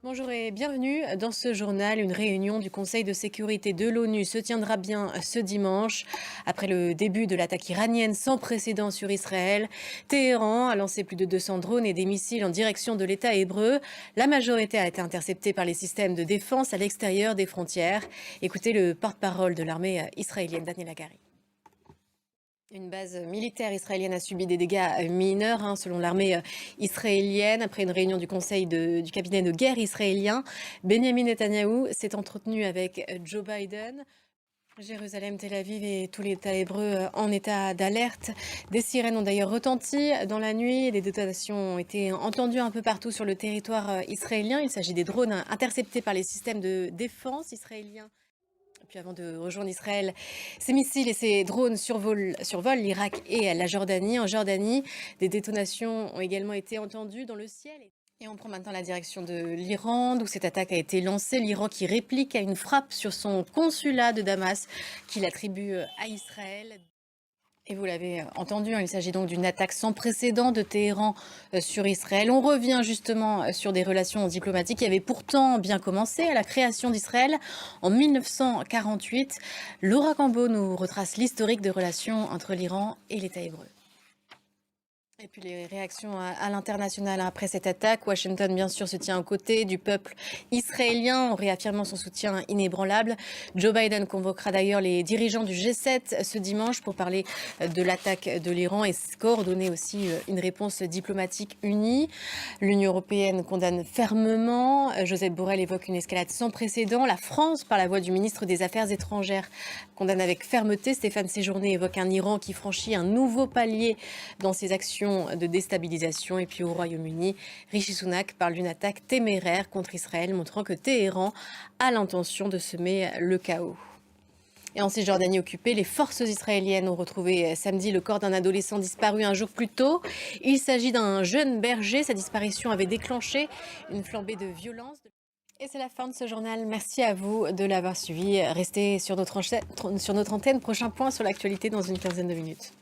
Bonjour et bienvenue dans ce journal. Une réunion du Conseil de sécurité de l'ONU se tiendra bien ce dimanche. Après le début de l'attaque iranienne sans précédent sur Israël, Téhéran a lancé plus de 200 drones et des missiles en direction de l'État hébreu. La majorité a été interceptée par les systèmes de défense à l'extérieur des frontières. Écoutez le porte-parole de l'armée israélienne, Daniel Hagari. Une base militaire israélienne a subi des dégâts mineurs, selon l'armée israélienne. Après une réunion du conseil du cabinet de guerre israélien, Benjamin Netanyahou s'est entretenu avec Joe Biden. Jérusalem, Tel Aviv et tout l'État hébreu en état d'alerte. Des sirènes ont d'ailleurs retenti dans la nuit. Des détonations ont été entendues un peu partout sur le territoire israélien. Il s'agit des drones interceptés par les systèmes de défense israéliens. Puis avant de rejoindre Israël, ces missiles et ces drones survolent l'Irak et la Jordanie. En Jordanie, des détonations ont également été entendues dans le ciel. Et on prend maintenant la direction de l'Iran, d'où cette attaque a été lancée. L'Iran qui réplique à une frappe sur son consulat de Damas, qu'il attribue à Israël. Et vous l'avez entendu, il s'agit donc d'une attaque sans précédent de Téhéran sur Israël. On revient justement sur des relations diplomatiques qui avaient pourtant bien commencé à la création d'Israël en 1948. Laura Cambo nous retrace l'historique de relations entre l'Iran et l'État hébreu. Et puis les réactions à l'international après cette attaque. Washington, bien sûr, se tient aux côtés du peuple israélien en réaffirmant son soutien inébranlable. Joe Biden convoquera d'ailleurs les dirigeants du G7 ce dimanche pour parler de l'attaque de l'Iran et coordonner aussi une réponse diplomatique unie. L'Union européenne condamne fermement. Josep Borrell évoque une escalade sans précédent. La France, par la voix du ministre des Affaires étrangères, condamne avec fermeté. Stéphane Séjourné évoque un Iran qui franchit un nouveau palier dans ses actions de déstabilisation. Et puis au Royaume-Uni, Rishi Sunak parle d'une attaque téméraire contre Israël, montrant que Téhéran a l'intention de semer le chaos. Et en Cisjordanie occupée, les forces israéliennes ont retrouvé samedi le corps d'un adolescent disparu un jour plus tôt. Il s'agit d'un jeune berger. Sa disparition avait déclenché une flambée de violence. Et c'est la fin de ce journal. Merci à vous de l'avoir suivi. Restez sur notre antenne. Prochain point sur l'actualité dans une quinzaine de minutes.